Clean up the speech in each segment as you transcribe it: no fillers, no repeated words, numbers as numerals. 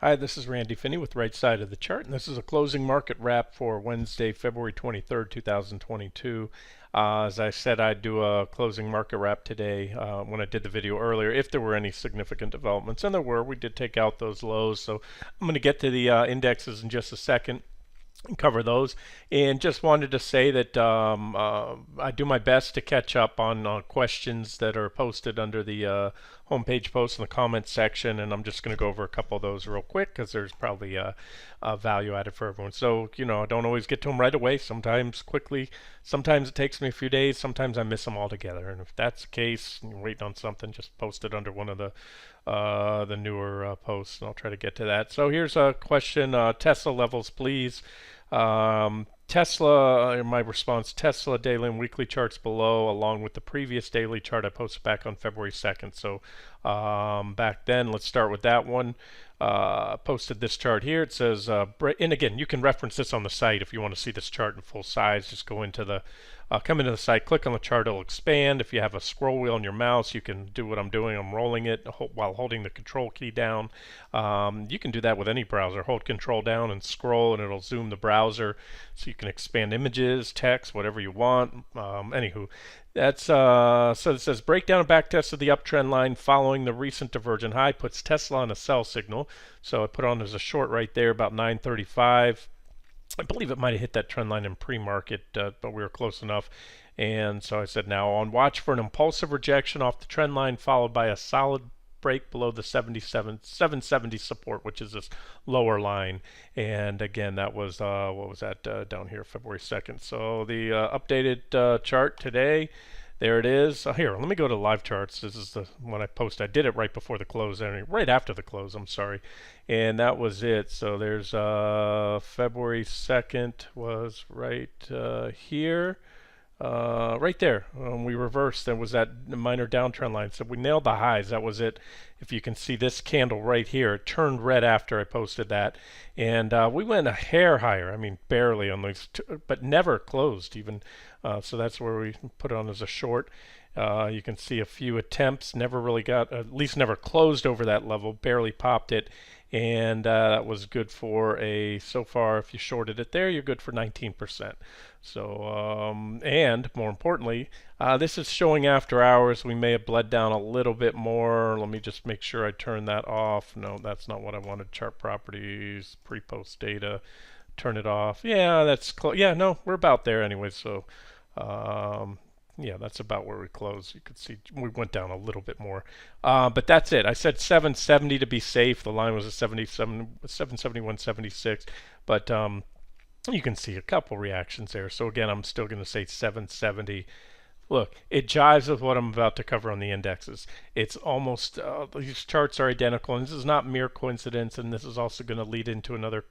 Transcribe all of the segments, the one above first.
Hi, this is Randy Finney with Right Side of the Chart, and this is a closing market wrap for Wednesday, February 23rd, 2022. As I said, I'd do a closing market wrap today when I did the video earlier, if there were any significant developments, and there were. We did take out those lows, so I'm going to get to the indexes in just a second and cover those. And just wanted to say that I do my best to catch up on questions that are posted under the homepage post in the comments section, and I'm just going to go over a couple of those real quick because there's probably value added for everyone. So, I don't always get to them right away. Sometimes quickly, sometimes it takes me a few days, sometimes I miss them altogether. And if that's the case, and you're waiting on something, just post it under one of the newer posts, and I'll try to get to that. So here's a question: Tesla levels, please. Tesla, my response: Tesla daily and weekly charts below, along with the previous daily chart I posted back on February 2nd. So back then, let's start with that one. Posted this chart here. It says, and again, you can reference this on the site if you want to see this chart in full size. Just go into the come into the site, click on the chart, it'll expand. If you have a scroll wheel on your mouse, you can do what I'm doing. I'm rolling it while holding the control key down. You can do that with any browser. Hold control down and scroll, and it'll zoom the browser so you can expand images, text, whatever you want. Anywho, that's so it says breakdown and backtest of the uptrend line following the recent divergent high puts Tesla on a sell signal. So I put on as a short right there about 935. I believe it might have hit that trend line in pre-market, but we were close enough. And so I said, now on watch for an impulsive rejection off the trend line, followed by a solid break below the 770 support, which is this lower line. And again, that was what was that down here, February 2nd. So the updated chart today. There it is. Here, let me go to live charts. This is the one I posted. I did it right before the close, right after the close. I'm sorry, and that was it. So there's February 2nd was right here. Right there, we reversed. There was that minor downtrend line. So we nailed the highs. That was it. If you can see this candle right here, it turned red after I posted that. And we went a hair higher. I mean, barely on these, but never closed even. So that's where we put it on as a short. You can see a few attempts, never really got, at least never closed over that level, barely popped it. And that was good for so far, if you shorted it there, you're good for 19%. So, and more importantly, this is showing after hours. We may have bled down a little bit more. Let me just make sure I turn that off. No, that's not what I wanted. Chart properties, pre-post data, turn it off. Yeah, that's close. Yeah, no, we're about there anyway. So, yeah, that's about where we closed. You could see we went down a little bit more, but that's it. I said 770 to be safe. The line was a 771.76, but you can see a couple reactions there. So again, I'm still going to say 770. Look, it jives with what I'm about to cover on the indexes. It's almost, these charts are identical, and this is not mere coincidence, and this is also going to lead into another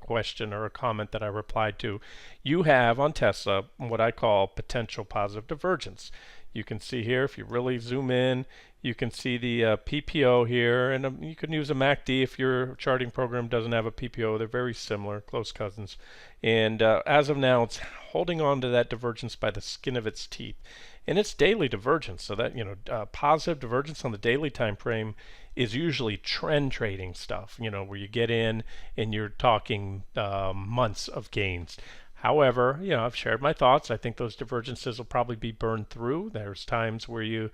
question or a comment that I replied to. You have on Tesla what I call potential positive divergence. You can see here, if you really zoom in, you can see the PPO here, and you can use a MACD if your charting program doesn't have a PPO. They're very similar, close cousins. And as of now, it's holding on to that divergence by the skin of its teeth. And it's daily divergence, so that, positive divergence on the daily time frame is usually trend trading stuff, where you get in and you're talking months of gains. However, I've shared my thoughts. I think those divergences will probably be burned through. There's times where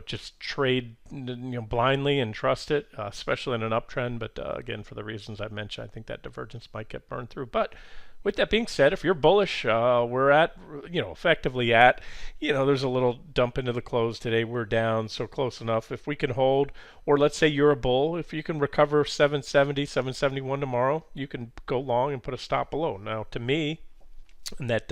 just trade, blindly and trust it, especially in an uptrend. But again, for the reasons I've mentioned, I think that divergence might get burned through. But with that being said, if you're bullish, we're at, effectively at, there's a little dump into the close today. We're down, so close enough. If we can hold, or let's say you're a bull, if you can recover 770, 771 tomorrow, you can go long and put a stop below. Now, to me, and that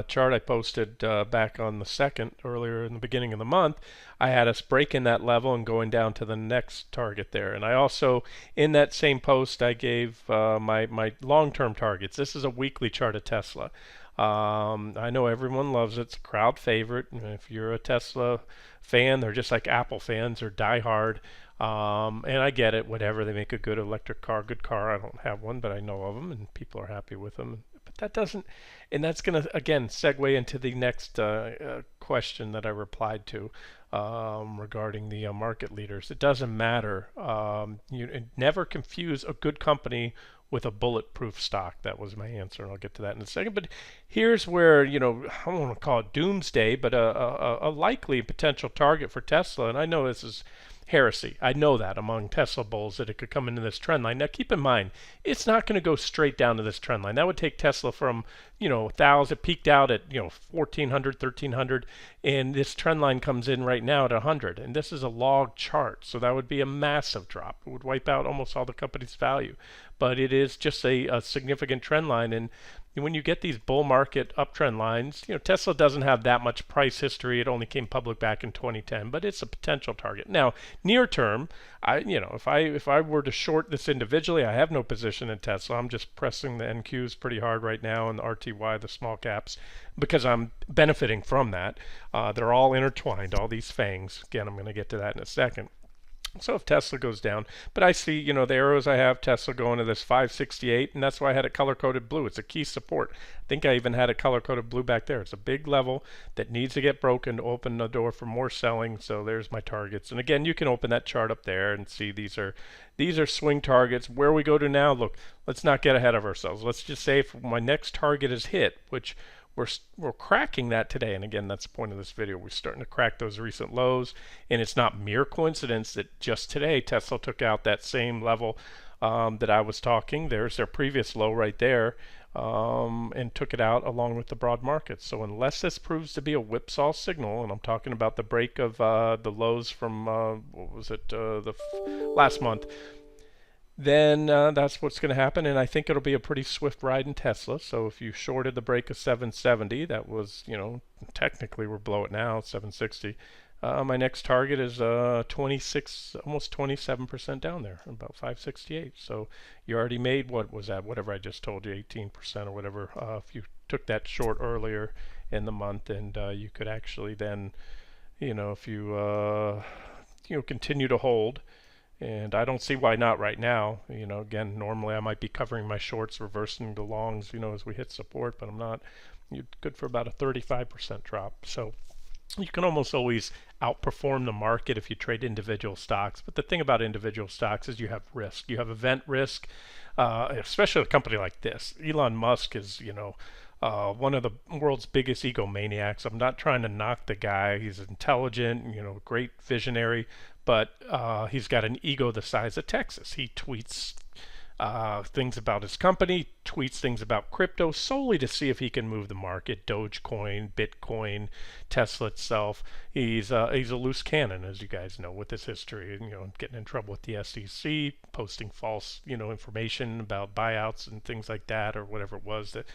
chart I posted back on the 2nd, earlier in the beginning of the month, I had us breaking that level and going down to the next target there. And I also, in that same post, I gave my long-term targets. This is a weekly chart of Tesla. I know everyone loves it. It's a crowd favorite. If you're a Tesla fan, they're just like Apple fans or diehard. And I get it, whatever. They make a good electric car, good car. I don't have one, but I know of them, and people are happy with them. That doesn't, and that's going to again segue into the next question that I replied to. regarding the market leaders. It doesn't matter. You never confuse a good company with a bulletproof stock. That was my answer, and I'll get to that in a second. But here's where, I don't want to call it doomsday, but a likely potential target for Tesla. And I know this is heresy. I know that among Tesla bulls that it could come into this trend line. Now keep in mind, it's not going to go straight down to this trend line. That would take Tesla from, 1,000, peaked out at, 1,400, 1,300, and this trend line comes in right now at 100. And this is a log chart, so that would be a massive drop. It would wipe out almost all the company's value. But it is just a significant trend line, and when you get these bull market uptrend lines, Tesla doesn't have that much price history. It only came public back in 2010, but it's a potential target. Now, near term, if I were to short this individually, I have no position in Tesla. I'm just pressing the NQs pretty hard right now and the RTY, the small caps, because I'm benefiting from that. They're all intertwined, all these fangs. Again, I'm going to get to that in a second. So if Tesla goes down, but I see, the arrows I have, Tesla going to this 568, and that's why I had it color-coded blue. It's a key support. I think I even had it color-coded blue back there. It's a big level that needs to get broken to open the door for more selling. So there's my targets. And again, you can open that chart up there and see these are swing targets. Where we go to now, look, let's not get ahead of ourselves. Let's just say if my next target is hit, which we're cracking that today, and again, that's the point of this video. We're starting to crack those recent lows, and it's not mere coincidence that just today Tesla took out that same level that I was talking. There's their previous low right there, and took it out along with the broad market. So unless this proves to be a whipsaw signal, and I'm talking about the break of the lows from what was it, last month, then that's what's going to happen, and I think it'll be a pretty swift ride in Tesla. So if you shorted the break of 770, that was, technically we're below it now, 760. My next target is 26, almost 27% down there, about 568. So you already made, what was that, whatever I just told you, 18% or whatever, if you took that short earlier in the month, and you could actually then, if you, continue to hold. And I don't see why not right now. Again, normally I might be covering my shorts, reversing the longs, as we hit support, but I'm not. You're good for about a 35% drop. So you can almost always outperform the market if you trade individual stocks. But the thing about individual stocks is you have risk. You have event risk, especially a company like this. Elon Musk is, one of the world's biggest egomaniacs. I'm not trying to knock the guy. He's intelligent, great visionary, but he's got an ego the size of Texas. He tweets things about his company, tweets things about crypto solely to see if he can move the market. Dogecoin, Bitcoin, Tesla itself. He's a loose cannon, as you guys know, with his history. Getting in trouble with the SEC, posting false, information about buyouts and things like that, or whatever it was that.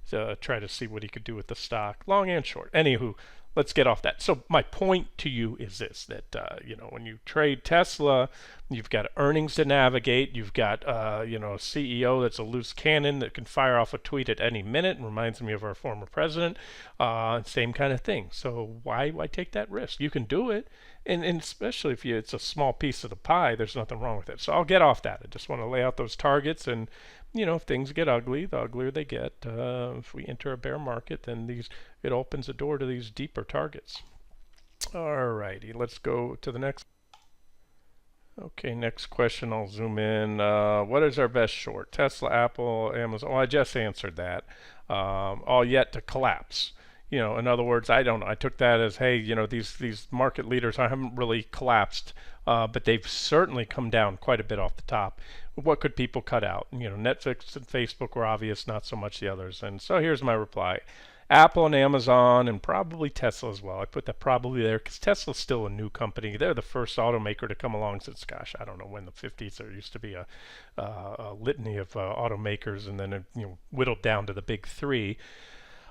To try to see what he could do with the stock, long and short. Anywho, let's get off that. So my point to you is this, that when you trade Tesla, you've got earnings to navigate. You've got a CEO that's a loose cannon that can fire off a tweet at any minute. It reminds me of our former president. Same kind of thing. So why take that risk? You can do it, and especially if it's a small piece of the pie, there's nothing wrong with it. So I'll get off that. I just want to lay out those targets, and if things get ugly, the uglier they get. If we enter a bear market, then it opens the door to these deeper targets. Alrighty, let's go to the next. Okay, next question. I'll zoom in. What is our best short? Tesla, Apple, Amazon. Oh, I just answered that. All yet to collapse. In other words, I took that as, hey, these market leaders haven't really collapsed, but they've certainly come down quite a bit off the top. What could people cut out? Netflix and Facebook were obvious, not so much the others. And so here's my reply. Apple and Amazon, and probably Tesla as well. I put that probably there because Tesla's still a new company. They're the first automaker to come along since, gosh, I don't know when, the 50s. There used to be a litany of automakers, and then it whittled down to the big three.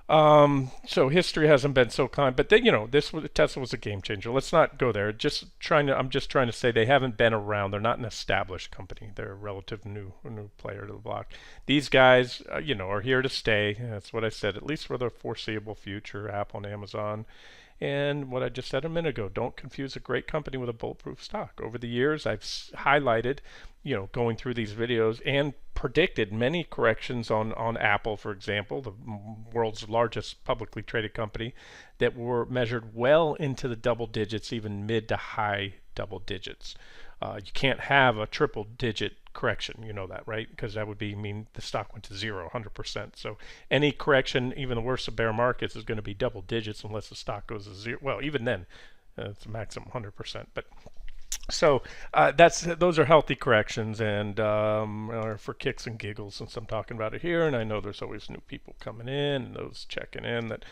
So history hasn't been so kind, but Tesla was a game changer. Let's not go there. I'm just trying to say they haven't been around. They're not an established company. They're a relative new player to the block. These guys, are here to stay. That's what I said, at least for the foreseeable future. Apple and Amazon. And what I just said a minute ago, don't confuse a great company with a bulletproof stock. Over the years, I've highlighted, going through these videos and predicted many corrections on Apple, for example, the world's largest publicly traded company, that were measured well into the double digits, even mid to high double digits. You can't have a triple digit correction, you know that, right? Because that would mean the stock went to zero, 100%. So any correction, even the worst of bear markets, is going to be double digits unless the stock goes to zero. Well, even then, it's a maximum 100%. But so those are healthy corrections, and for kicks and giggles, since I'm talking about it here, and I know there's always new people coming in and those checking in that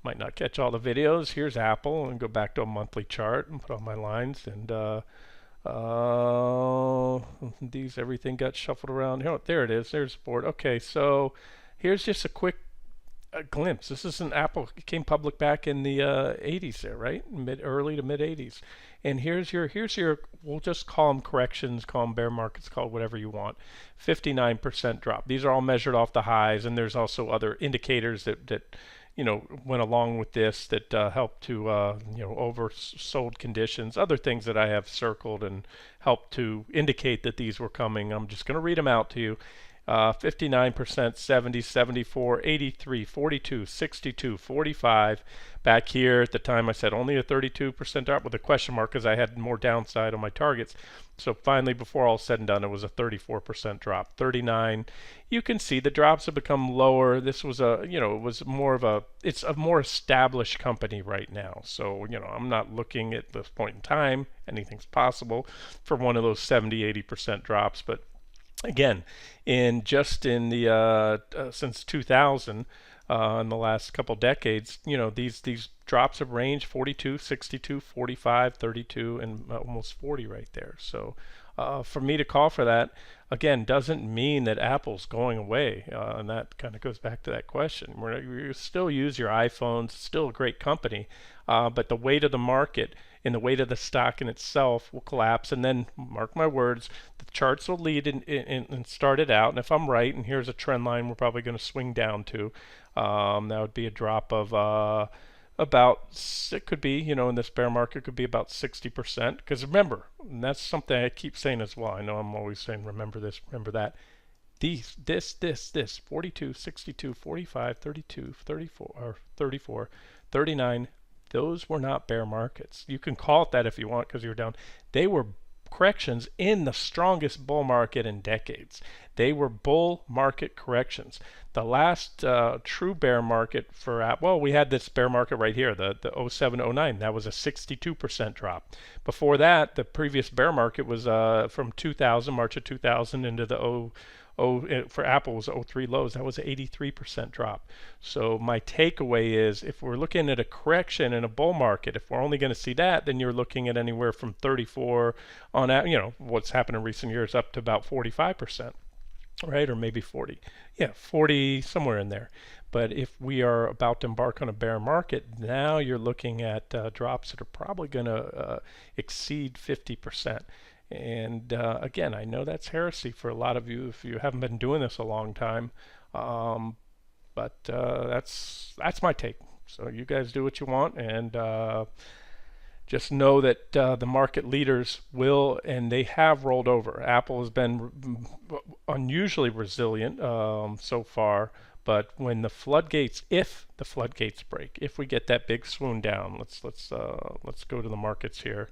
might not catch all the videos. Here's Apple, and go back to a monthly chart and put all my lines, and everything got shuffled around. Oh, there it is. There's the board. Okay, so here's just a quick glimpse. This is an Apple. It came public back in the 80s there, right? Early to mid 80s. And here's your we'll just call them corrections, call them bear markets, call it whatever you want. 59% drop. These are all measured off the highs, and there's also other indicators that went along with this that help to oversold conditions, other things that I have circled and help to indicate that these were coming. I'm just going to read them out to you. 59%, 70, 74, 83, 42, 62, 45. Back here at the time I said only a 32% drop with a question mark because I had more downside on my targets. So finally, before all said and done, it was a 34% drop. 39. You can see the drops have become lower. This was it's a more established company right now. So, I'm not looking at this point in time, anything's possible for one of those 70, 80% drops, but again, in the since 2000, in the last couple decades, these drops have ranged 42, 62, 45, 32, and almost 40 right there. So for me to call for that, again, doesn't mean that Apple's going away, and that kind of goes back to that question. You still use your iPhones, it's still a great company, but the weight of the market and the weight of the stock in itself will collapse, and then, mark my words, the charts will lead and start it out, and if I'm right, and here's a trend line we're probably going to swing down to, that would be a drop of it could be, in this bear market, could be about 60%, because remember, and that's something I keep saying as well, I know I'm always saying remember this, remember that, this 42, 62, 45, 32, 34, or 34, 39, those were not bear markets. You can call it that if you want because you're down. They were corrections in the strongest bull market in decades. They were bull market corrections. The last true bear market for Apple, well, we had this bear market right here, the 07-09. That was a 62% drop. Before that, the previous bear market was from 2000, March of 2000 into the for Apple was 03 lows. That was an 83% drop. So my takeaway is, if we're looking at a correction in a bull market, if we're only going to see that, then you're looking at anywhere from 34 on, what's happened in recent years, up to about 45%, right? Or maybe 40. Yeah, 40, somewhere in there. But if we are about to embark on a bear market, now you're looking at drops that are probably going to exceed 50%. And again, I know that's heresy for a lot of you if you haven't been doing this a long time, but that's my take. So you guys do what you want, and just know that the market leaders will, and they have rolled over. Apple has been unusually resilient so far, but when if the floodgates break, if we get that big swoon down, let's go to the markets here.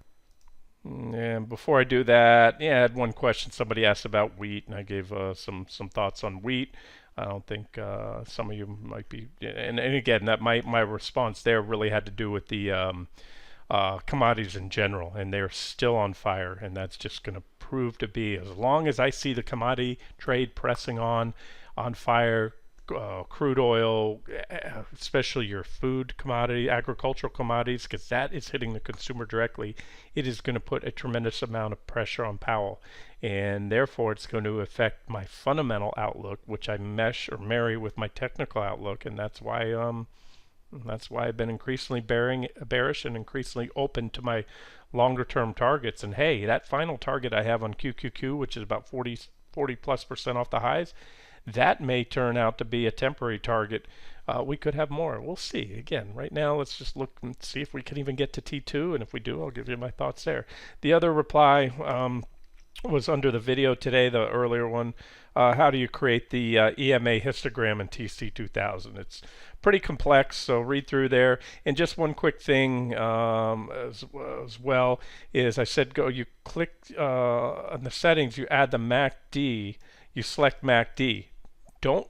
And before I do that, I had one question somebody asked about wheat, and I gave some thoughts on wheat. I don't think some of you might be, and again, that my response there really had to do with the commodities in general, and they're still on fire, and that's just going to prove to be, as long as I see the commodity trade pressing on fire. Crude oil, especially your food commodity, agricultural commodities, because that is hitting the consumer directly, it is going to put a tremendous amount of pressure on Powell, and therefore it's going to affect my fundamental outlook, which I marry with my technical outlook, and that's why I've been increasingly bearish and increasingly open to my longer term targets. And hey, that final target I have on QQQ, which is about 40+% off the highs, that may turn out to be a temporary target. We could have more. We'll see. Again, right now, let's just look and see if we can even get to T2, and if we do, I'll give you my thoughts there. The other reply was under the video today, the earlier one. How do you create the EMA histogram in TC2000? It's pretty complex, so read through there. And just one quick thing as well is I said you click on the settings, you add the MACD, you select MACD. Don't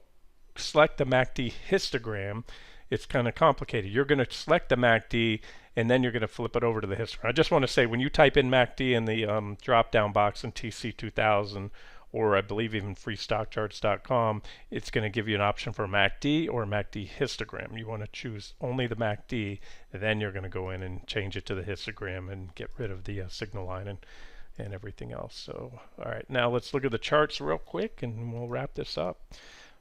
select the MACD histogram. It's kind of complicated. You're going to select the MACD and then you're going to flip it over to the histogram. I just want to say when you type in MACD in the drop down box in TC2000, or I believe even freestockcharts.com, it's going to give you an option for MACD or MACD histogram. You want to choose only the MACD, and then you're going to go in and change it to the histogram and get rid of the signal line and everything else. So, all right, now let's look at the charts real quick and we'll wrap this up.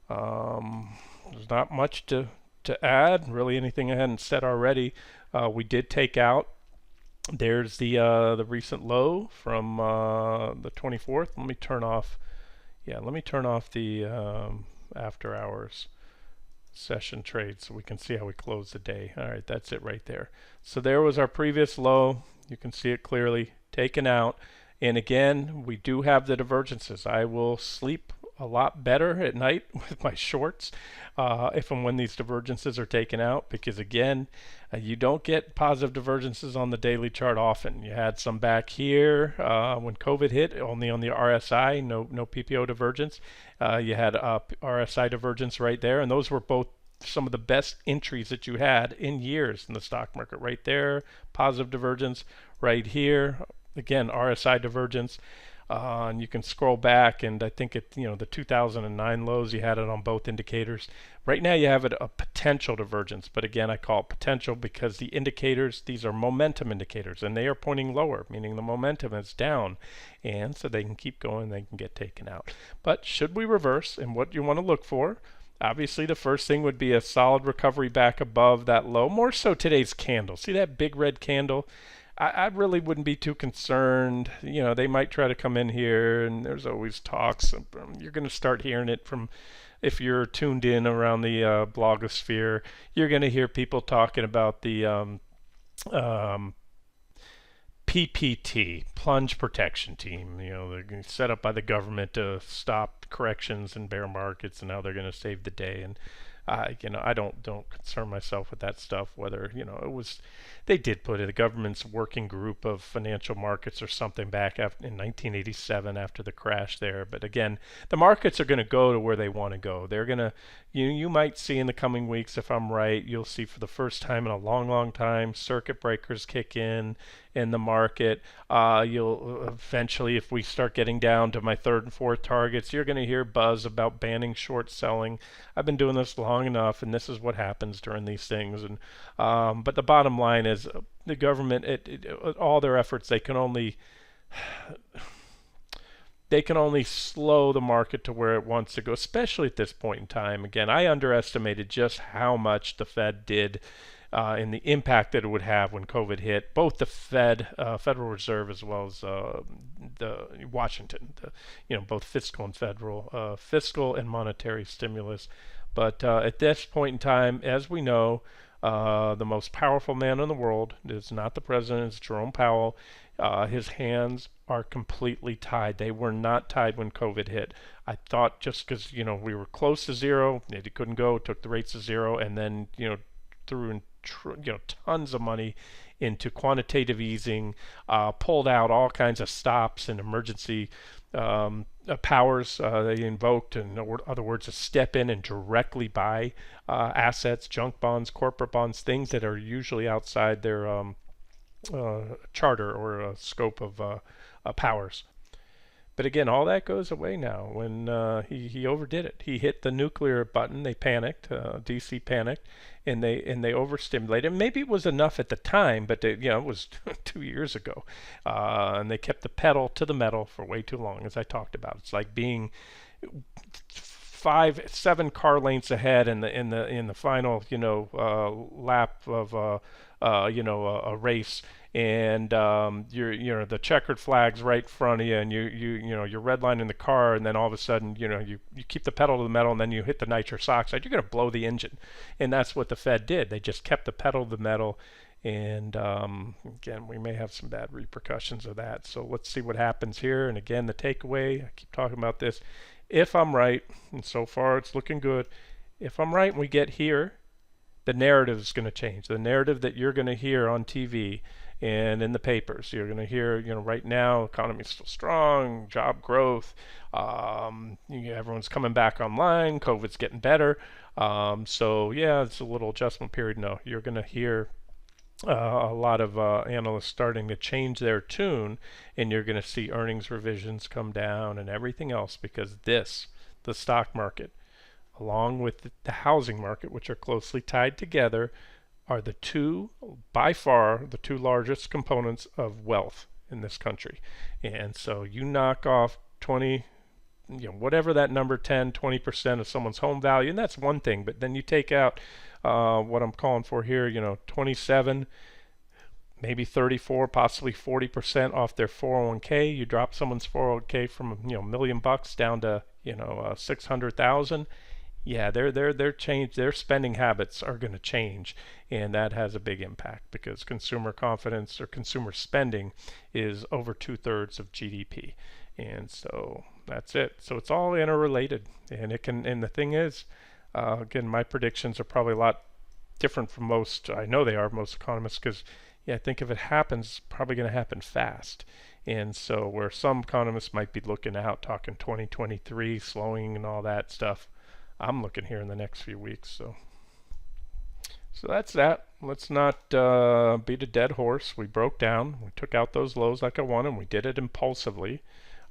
There's not much to add, really anything I hadn't said already. We did take out, there's the recent low from the 24th. Let me turn off the after hours session trade so we can see how we close the day. All right, that's it right there. So there was our previous low. You can see it clearly taken out. And again, we do have the divergences. I will sleep a lot better at night with my shorts if and when these divergences are taken out, because again, you don't get positive divergences on the daily chart often. You had some back here when COVID hit, only on the RSI, no PPO divergence. You had RSI divergence right there, and those were both some of the best entries that you had in years in the stock market. Right there, positive divergence. Right here, again, RSI divergence. And you can scroll back, and I think the 2009 lows, you had it on both indicators. Right now you have a potential divergence, but again, I call it potential because the indicators, these are momentum indicators, and they are pointing lower, meaning the momentum is down, and so they can keep going, they can get taken out. But should we reverse, and what you want to look for, obviously the first thing would be a solid recovery back above that low, more so today's candle. See that big red candle? I really wouldn't be too concerned. They might try to come in here, and there's always talks. You're going to start hearing it from, if you're tuned in around the blogosphere, you're going to hear people talking about the PPT, Plunge Protection Team. They're set up by the government to stop corrections and bear markets, and now they're going to save the day. And I don't concern myself with that stuff. Whether they did put in the government's working group of financial markets or something back in 1987 after the crash there. But again, the markets are going to go to where they want to go. They're going to, you might see in the coming weeks, if I'm right, you'll see for the first time in a long time circuit breakers kick in the market. You'll eventually, if we start getting down to my third and fourth targets, you're going to hear buzz about banning short selling. I've been doing this long enough, and this is what happens during these things. And but the bottom line is the government, all their efforts, they can only slow the market to where it wants to go, especially at this point in time. Again, I underestimated just how much the Fed did and the impact that it would have when COVID hit, both the Federal Reserve, as well as the Washington, both fiscal and federal, fiscal and monetary stimulus. But at this point in time, as we know, the most powerful man in the world is not the president, it's Jerome Powell. His hands are completely tied. They were not tied when COVID hit. I thought just because we were close to zero, it couldn't go, took the rates to zero, and then threw in tons of money into quantitative easing, pulled out all kinds of stops and emergency powers they invoked, in other words, to step in and directly buy assets, junk bonds, corporate bonds, things that are usually outside their charter or scope of powers. But again, all that goes away now when he overdid it. He hit the nuclear button. They panicked. DC panicked, and they overstimulated. Maybe it was enough at the time, but it was 2 years ago, and they kept the pedal to the metal for way too long, as I talked about. It's like being 5-7 car lengths ahead in the final lap of a race, and you're the checkered flag's right in front of you, and you're redlining the car, and then all of a sudden you keep the pedal to the metal, and then you hit the nitrous oxide. You're going to blow the engine, and that's what the Fed did. They just kept the pedal to the metal, And again, we may have some bad repercussions of that. So let's see what happens here. And again, the takeaway, I keep talking about this. If I'm right, and so far it's looking good, if I'm right and we get here, the narrative is going to change. The narrative that you're going to hear on TV and in the papers, you're going to hear, right now, economy is still strong, job growth, everyone's coming back online, COVID's getting better. So yeah, it's a little adjustment period. No, you're going to hear a lot of analysts starting to change their tune, and you're going to see earnings revisions come down and everything else because the stock market, along with the housing market, which are closely tied together, are by far, the two largest components of wealth in this country. And so you knock off 20, whatever that number, 10, 20% of someone's home value, and that's one thing, but then you take out what I'm calling for here, 27, maybe 34, possibly 40% off their 401k. You drop someone's 401k from $1 million down to 600,000. Yeah, their spending habits are going to change, and that has a big impact because consumer confidence or consumer spending is over 2/3 of GDP, and so that's it. So it's all interrelated, and And the thing is, again, my predictions are probably a lot different from most. I know they are most economists because, yeah, I think if it happens, it's probably going to happen fast. And so where some economists might be looking out, talking 2023 slowing and all that stuff, I'm looking here in the next few weeks. So that's that. Let's not beat a dead horse. We broke down. We took out those lows like I wanted. We did it impulsively.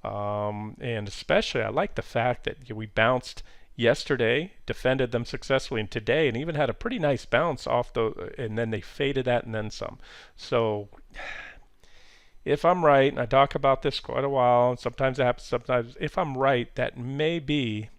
And especially, I like the fact that we bounced yesterday, defended them successfully, and today, and even had a pretty nice bounce off and then they faded that and then some. So if I'm right, and I talk about this quite a while, and sometimes it happens, sometimes if I'm right, that may be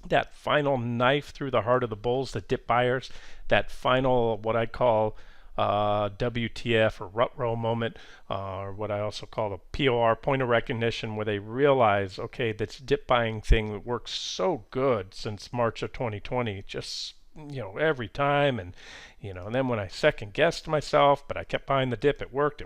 that final knife through the heart of the bulls, the dip buyers, that final, what I call WTF or rut row moment, or what I also call the POR, point of recognition, where they realize, okay, this dip buying thing works so good since March of 2020, just every time, and and then when I second guessed myself, but I kept buying the dip, it worked.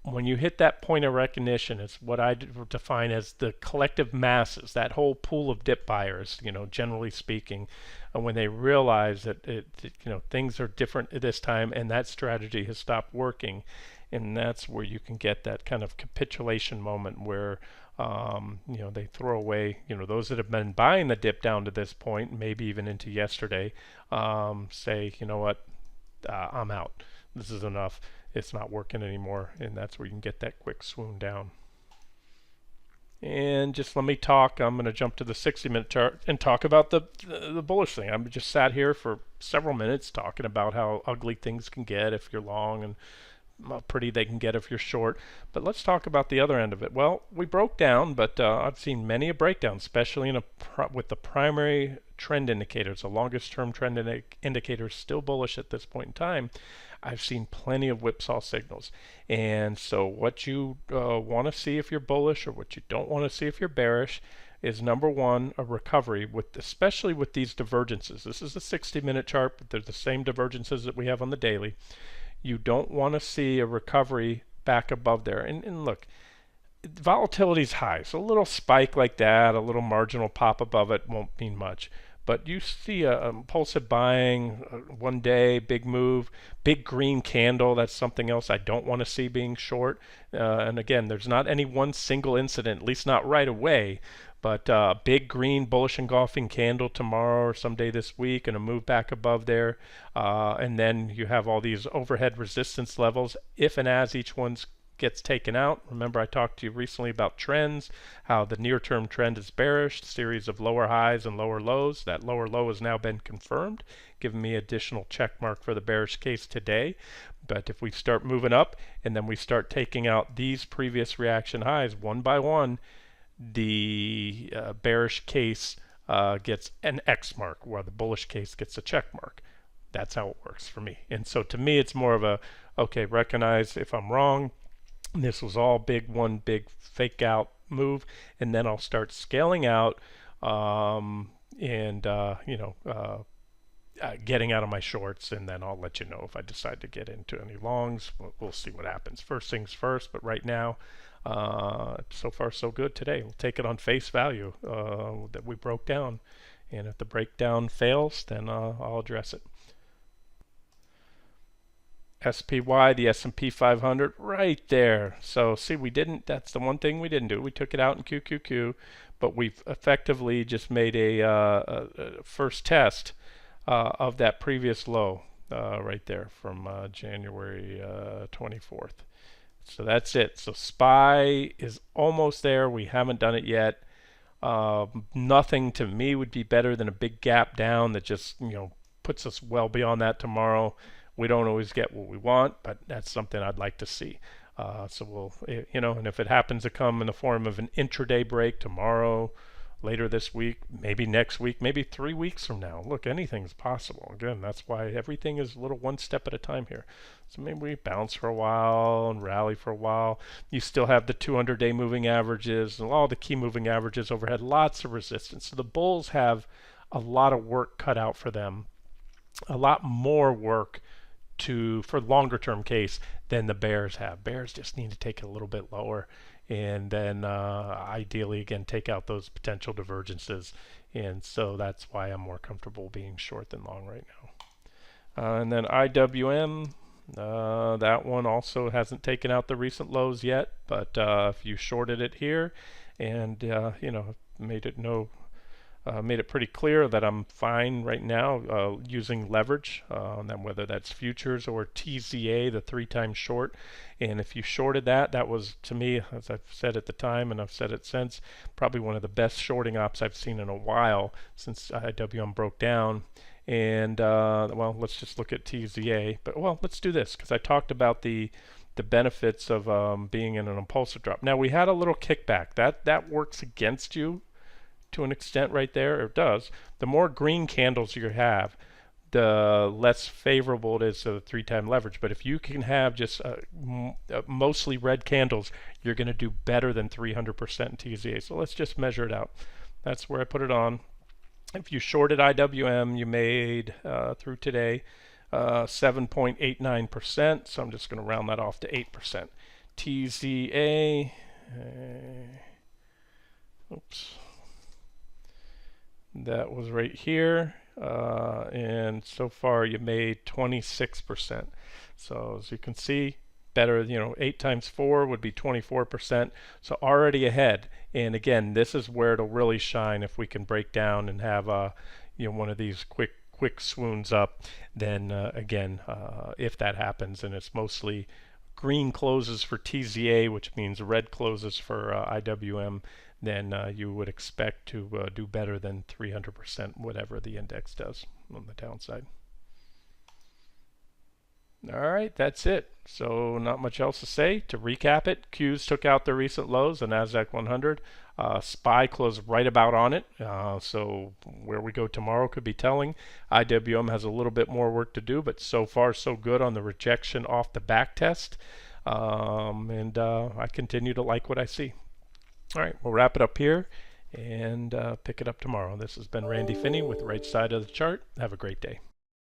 When you hit that point of recognition, it's what I define as the collective masses, that whole pool of dip buyers, generally speaking, when they realize that things are different at this time and that strategy has stopped working, and that's where you can get that kind of capitulation moment where they throw away, those that have been buying the dip down to this point, maybe even into yesterday, say, you know what, I'm out. This is enough. It's not working anymore, and that's where you can get that quick swoon down. And just let me talk. I'm going to jump to the 60-minute chart and talk about the bullish thing. I've just sat here for several minutes talking about how ugly things can get if you're long and how pretty they can get if you're short. But let's talk about the other end of it. Well, we broke down, but I've seen many a breakdown, especially with the primary trend indicators, the longest term trend indicators still bullish at this point in time. I've seen plenty of whipsaw signals. And so what you want to see if you're bullish or what you don't want to see if you're bearish is, number one, a recovery, especially with these divergences. This is a 60-minute chart, but they're the same divergences that we have on the daily. You don't want to see a recovery back above there. And look, volatility is high, so a little spike like that, a little marginal pop above it won't mean much. But you see a impulsive buying, one day, big move, big green candle, that's something else I don't want to see being short. And again, there's not any one single incident, at least not right away, but big green bullish engulfing candle tomorrow or someday this week and a move back above there. And then you have all these overhead resistance levels if and as each one's gets taken out. Remember, I talked to you recently about trends, how the near-term trend is bearish, series of lower highs and lower lows. That lower low has now been confirmed, giving me additional check mark for the bearish case today. But if we start moving up and then we start taking out these previous reaction highs one by one, the bearish case gets an X mark, while the bullish case gets a check mark. That's how it works for me. And so to me, it's more of a, okay, recognize if I'm wrong, this was all one big fake out move, and then I'll start scaling out, getting out of my shorts, and then I'll let you know if I decide to get into any longs. We'll see what happens. First things first, but right now, so far so good today. We'll take it on face value that we broke down, and if the breakdown fails, then I'll address it. SPY, the S&P 500, right there. So see, that's the one thing we didn't do. We took it out in QQQ, but we've effectively just made a first test of that previous low right there from January 24th. So that's it. So SPY is almost there. We haven't done it yet. Nothing to me would be better than a big gap down that just puts us well beyond that tomorrow. We don't always get what we want, but that's something I'd like to see. So we'll, and if it happens to come in the form of an intraday break tomorrow, later this week, maybe next week, maybe 3 weeks from now. Look, anything's possible. Again, that's why everything is a little one step at a time here. So maybe we bounce for a while and rally for a while. You still have the 200-day moving averages and all the key moving averages overhead, lots of resistance. So the bulls have a lot of work cut out for them, a lot more work for longer term case than the bears have. Bears just need to take it a little bit lower, and then ideally again take out those potential divergences, and so that's why I'm more comfortable being short than long right now. And then IWM, that one also hasn't taken out the recent lows yet, but if you shorted it here and made it pretty clear that I'm fine right now using leverage, then whether that's futures or TZA, the 3-time short. And if you shorted that, that was, to me, as I've said at the time and I've said it since, probably one of the best shorting ops I've seen in a while since IWM broke down. And well, let's just look at TZA. But well, let's do this because I talked about the benefits of being in an impulsive drop. Now we had a little kickback. That works against you to an extent right there. It does. The more green candles you have, the less favorable it is to the 3-time leverage. But if you can have just mostly red candles, you're going to do better than 300% in TZA. So let's just measure it out. That's where I put it on. If you shorted IWM, you made through today 7.89%. So I'm just going to round that off to 8%. TZA, oops. That was right here, and so far you made 26%. So as you can see, better, 8 times 4 would be 24%. So already ahead. And again, this is where it'll really shine if we can break down and have one of these quick swoons up. Then again, if that happens, and it's mostly green closes for TZA, which means red closes for IWM, then you would expect to do better than 300% whatever the index does on the downside. All right, that's it. So not much else to say. To recap it, Qs took out the recent lows, the NASDAQ 100. SPY closed right about on it. So where we go tomorrow could be telling. IWM has a little bit more work to do, but so far so good on the rejection off the back test. And I continue to like what I see. All right, we'll wrap it up here and pick it up tomorrow. This has been Randy Finney with Right Side of the Chart. Have a great day.